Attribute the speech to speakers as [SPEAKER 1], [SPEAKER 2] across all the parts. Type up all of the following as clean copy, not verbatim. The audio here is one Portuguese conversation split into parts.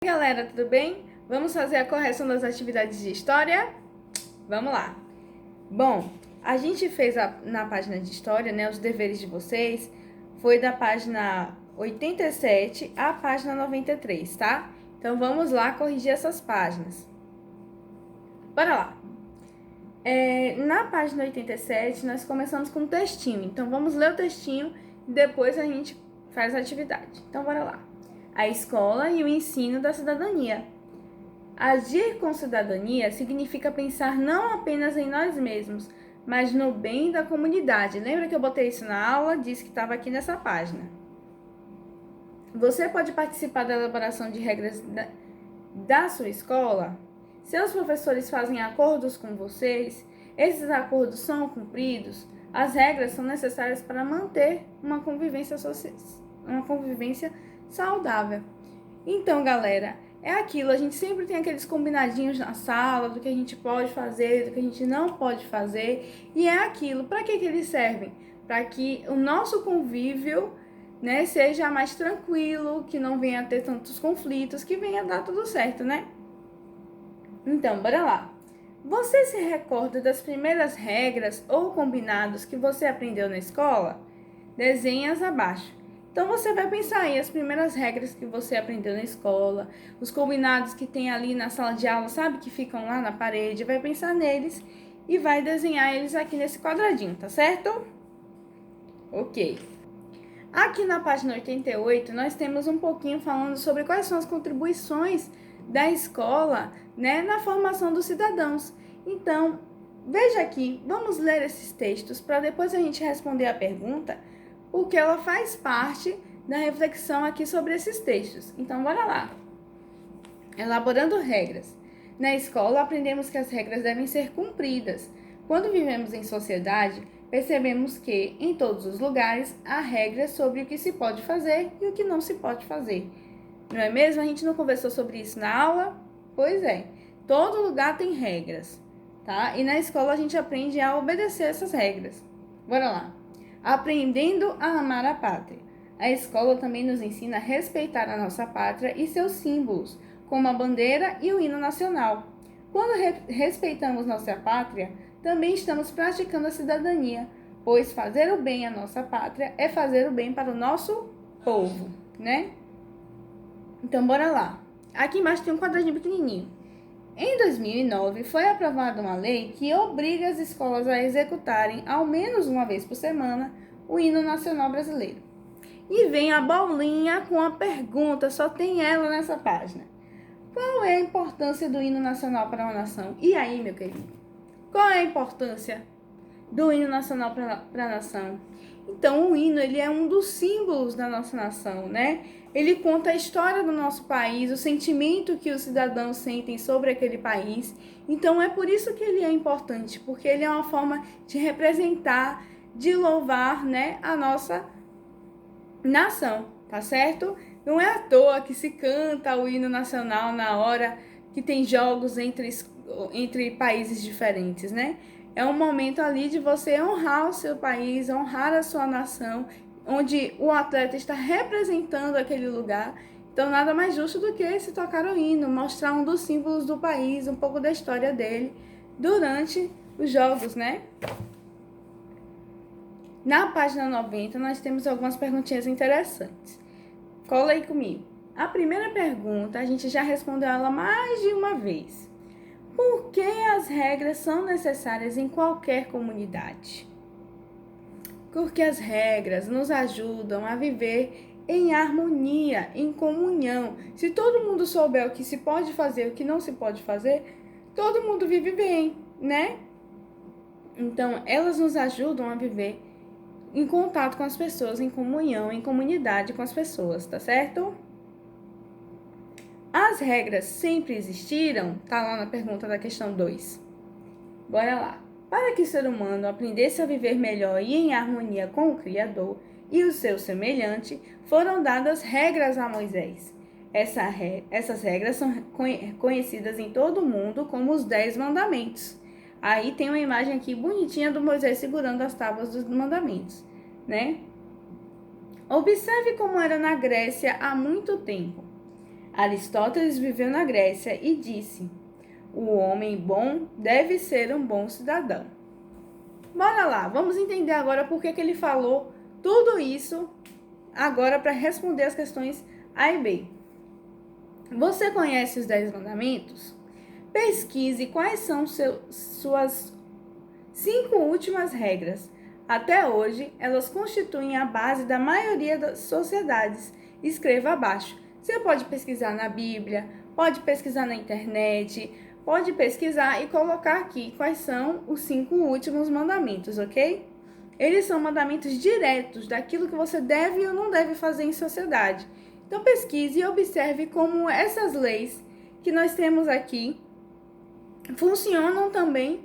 [SPEAKER 1] E aí, galera, tudo bem? Vamos fazer a correção das atividades de história? Vamos lá! Bom, a gente fez na página de história, né, os deveres de vocês, foi da página 87 à página 93, tá? Então vamos lá corrigir essas páginas. Bora lá! Na página 87, nós começamos com um textinho, então vamos ler o textinho e depois a gente faz a atividade. Então bora lá! A escola e o ensino da cidadania. Agir com cidadania significa pensar não apenas em nós mesmos, mas no bem da comunidade. Lembra que eu botei isso na aula? Disse que estava aqui nessa página. Você pode participar da elaboração de regras da sua escola? Seus professores fazem acordos com vocês? Esses acordos são cumpridos? As regras são necessárias para manter uma convivência saudável. Então, galera, é aquilo, a gente sempre tem aqueles combinadinhos na sala do que a gente pode fazer, do que a gente não pode fazer, e é aquilo, para que eles servem? Para que o nosso convívio, né, seja mais tranquilo, que não venha a ter tantos conflitos, que venha a dar tudo certo, né? Então, bora lá. Você se recorda das primeiras regras ou combinados que você aprendeu na escola? Desenhe-as abaixo. Então, você vai pensar aí as primeiras regras que você aprendeu na escola, os combinados que tem ali na sala de aula, sabe? Que ficam lá na parede. Vai pensar neles e vai desenhar eles aqui nesse quadradinho, tá certo? Ok. Aqui na página 88, nós temos um pouquinho falando sobre quais são as contribuições da escola, né, na formação dos cidadãos. Então, veja aqui, vamos ler esses textos para depois a gente responder a pergunta, porque ela faz parte da reflexão aqui sobre esses textos. Então, bora lá. Elaborando regras. Na escola, aprendemos que as regras devem ser cumpridas. Quando vivemos em sociedade, percebemos que, em todos os lugares, há regras sobre o que se pode fazer e o que não se pode fazer. Não é mesmo? A gente não conversou sobre isso na aula? Pois é. Todo lugar tem regras, tá? E na escola a gente aprende a obedecer essas regras. Bora lá. Aprendendo a amar a pátria. A escola também nos ensina a respeitar a nossa pátria e seus símbolos, como a bandeira e o hino nacional. Quando respeitamos nossa pátria, também estamos praticando a cidadania, pois fazer o bem à nossa pátria é fazer o bem para o nosso povo, né? Então, bora lá. Aqui embaixo tem um quadradinho pequenininho. Em 2009, foi aprovada uma lei que obriga as escolas a executarem, ao menos uma vez por semana, o hino nacional brasileiro. E vem a bolinha com a pergunta, só tem ela nessa página. Qual é a importância do hino nacional para uma nação? E aí, meu querido? Qual é a importância do hino nacional para a nação? Então, o hino, ele é um dos símbolos da nossa nação, né? Ele conta a história do nosso país, o sentimento que os cidadãos sentem sobre aquele país. Então, é por isso que ele é importante, porque ele é uma forma de representar, de louvar, né, a nossa nação, tá certo? Não é à toa que se canta o hino nacional na hora que tem jogos entre países diferentes, né? É um momento ali de você honrar o seu país, honrar a sua nação, onde o atleta está representando aquele lugar. Então, nada mais justo do que se tocar o hino, mostrar um dos símbolos do país, um pouco da história dele, durante os jogos, né? Na página 90, nós temos algumas perguntinhas interessantes. Cola aí comigo. A primeira pergunta, a gente já respondeu ela mais de uma vez. Por que as regras são necessárias em qualquer comunidade? Porque as regras nos ajudam a viver em harmonia, em comunhão. Se todo mundo souber o que se pode fazer e o que não se pode fazer, todo mundo vive bem, né? Então, elas nos ajudam a viver em contato com as pessoas, em comunhão, em comunidade com as pessoas, tá certo? As regras sempre existiram? Tá lá na pergunta da questão 2. Bora lá. Para que o ser humano aprendesse a viver melhor e em harmonia com o Criador e o seu semelhante, foram dadas regras a Moisés. Essas regras são conhecidas em todo o mundo como os 10 mandamentos. Aí tem uma imagem aqui bonitinha do Moisés segurando as tábuas dos mandamentos, né? Observe como era na Grécia há muito tempo. Aristóteles viveu na Grécia e disse: o homem bom deve ser um bom cidadão. Bora lá, vamos entender agora por que ele falou tudo isso agora para responder as questões A e B. Você conhece os 10 mandamentos? Pesquise quais são suas 5 últimas regras. Até hoje, elas constituem a base da maioria das sociedades. Escreva abaixo. Você pode pesquisar na Bíblia, pode pesquisar na internet, pode pesquisar e colocar aqui quais são os 5 últimos mandamentos, ok? Eles são mandamentos diretos daquilo que você deve ou não deve fazer em sociedade. Então pesquise e observe como essas leis que nós temos aqui funcionam também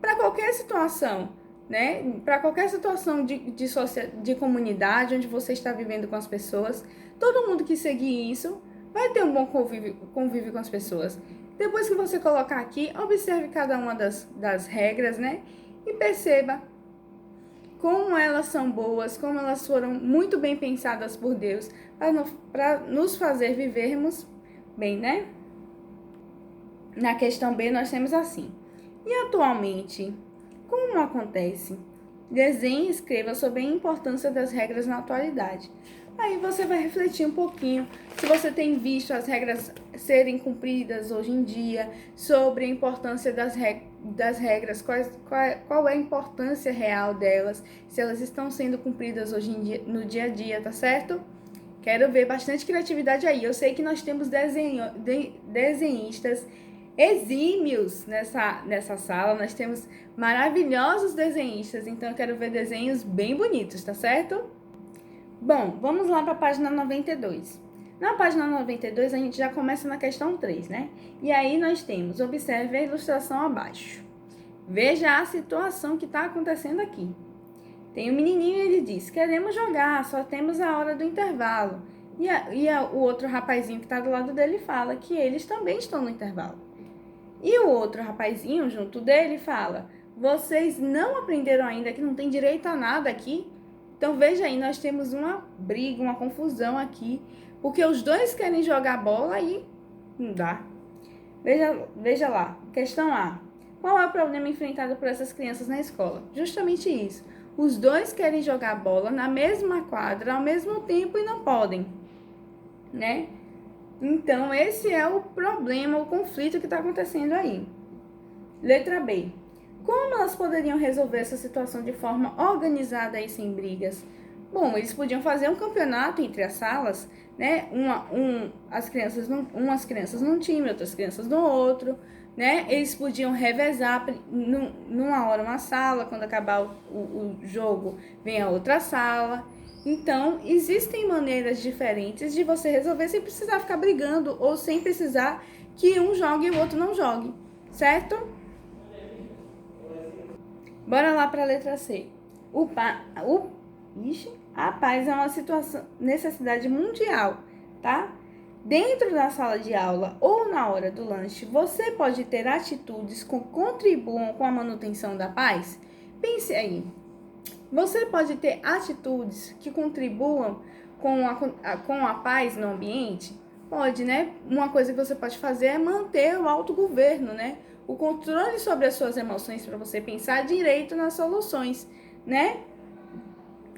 [SPEAKER 1] para qualquer situação, né? Para qualquer situação de comunidade, onde você está vivendo com as pessoas. Todo mundo que seguir isso vai ter um bom convívio com as pessoas. Depois que você colocar aqui, observe cada uma das regras, né? E perceba como elas são boas, como elas foram muito bem pensadas por Deus para nos fazer vivermos bem, né? Na questão B, nós temos assim: e atualmente, como acontece? Desenhe e escreva sobre a importância das regras na atualidade. Aí você vai refletir um pouquinho se você tem visto as regras serem cumpridas hoje em dia, sobre a importância das regras, qual é a importância real delas, se elas estão sendo cumpridas hoje em dia, no dia a dia, tá certo? Quero ver bastante criatividade aí. Eu sei que nós temos desenhistas exímios nessa sala, nós temos maravilhosos desenhistas, então eu quero ver desenhos bem bonitos, tá certo? Bom, vamos lá para a página 92. Na página 92 a gente já começa na questão 3, né? E aí nós temos, observe a ilustração abaixo. Veja a situação que está acontecendo aqui. Tem um menininho e ele diz: queremos jogar, só temos a hora do intervalo. O outro rapazinho que está do lado dele fala que eles também estão no intervalo. E o outro rapazinho junto dele fala: vocês não aprenderam ainda que não tem direito a nada aqui? Então veja aí, nós temos uma briga, uma confusão aqui, porque os dois querem jogar bola e não dá. Veja lá, questão A. Qual é o problema enfrentado por essas crianças na escola? Justamente isso. Os dois querem jogar bola na mesma quadra ao mesmo tempo e não podem, né? Então, esse é o problema, o conflito que está acontecendo aí. Letra B. Como elas poderiam resolver essa situação de forma organizada e sem brigas? Bom, eles podiam fazer um campeonato entre as salas, né? Umas crianças num time, outras crianças no outro, né? Eles podiam revezar numa hora uma sala, quando acabar o jogo, vem a outra sala. Então, existem maneiras diferentes de você resolver sem precisar ficar brigando ou sem precisar que um jogue e o outro não jogue, certo? Bora lá para a letra C. A paz é uma necessidade mundial, tá? Dentro da sala de aula ou na hora do lanche, você pode ter atitudes que contribuam com a manutenção da paz? Pense aí. Você pode ter atitudes que contribuam com a paz no ambiente? Pode, né? Uma coisa que você pode fazer é manter o autogoverno, né? O controle sobre as suas emoções para você pensar direito nas soluções, né?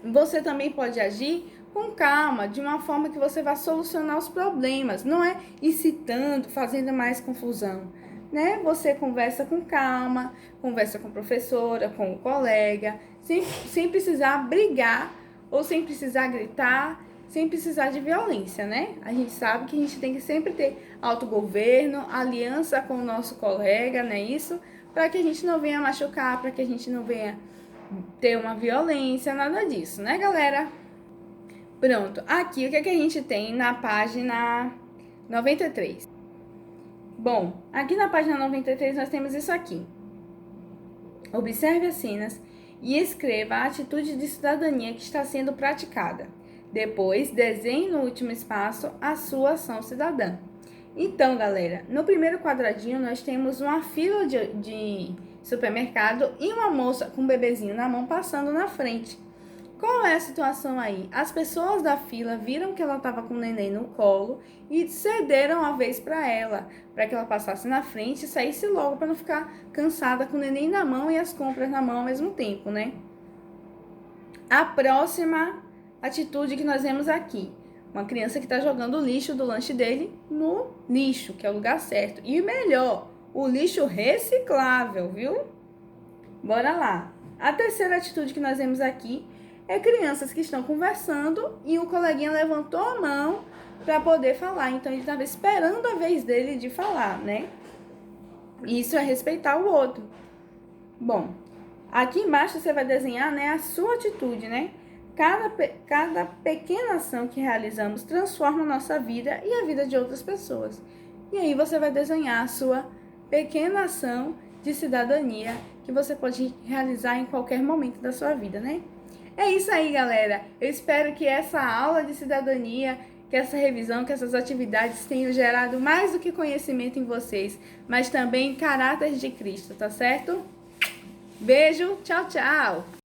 [SPEAKER 1] Você também pode agir com calma, de uma forma que você vai solucionar os problemas, não é incitando, fazendo mais confusão, né? Você conversa com calma, conversa com a professora, com o colega, sem precisar brigar ou sem precisar gritar, sem precisar de violência, né? A gente sabe que a gente tem que sempre ter autogoverno, aliança com o nosso colega, não é isso? Para que a gente não venha machucar, para que a gente não venha ter uma violência, nada disso, né, galera? Pronto, aqui o que a gente tem na página 93? Bom, aqui na página 93 nós temos isso aqui. Observe as cenas e escreva a atitude de cidadania que está sendo praticada. Depois, desenhe no último espaço a sua ação cidadã. Então, galera, no primeiro quadradinho nós temos uma fila de supermercado e uma moça com um bebezinho na mão passando na frente. Qual é a situação aí? As pessoas da fila viram que ela estava com o neném no colo e cederam a vez para ela, para que ela passasse na frente e saísse logo para não ficar cansada com o neném na mão e as compras na mão ao mesmo tempo, né? A próxima atitude que nós vemos aqui, uma criança que está jogando o lixo do lanche dele no lixo, que é o lugar certo. E melhor, o lixo reciclável, viu? Bora lá. A terceira atitude que nós vemos aqui é crianças que estão conversando e o coleguinha levantou a mão para poder falar. Então, ele estava esperando a vez dele de falar, né? Isso é respeitar o outro. Bom, aqui embaixo você vai desenhar, né, a sua atitude, né? Cada pequena ação que realizamos transforma a nossa vida e a vida de outras pessoas. E aí você vai desenhar a sua pequena ação de cidadania que você pode realizar em qualquer momento da sua vida, né? É isso aí, galera. Eu espero que essa aula de cidadania, que essa revisão, que essas atividades tenham gerado mais do que conhecimento em vocês, mas também caráter de Cristo, tá certo? Beijo, tchau, tchau!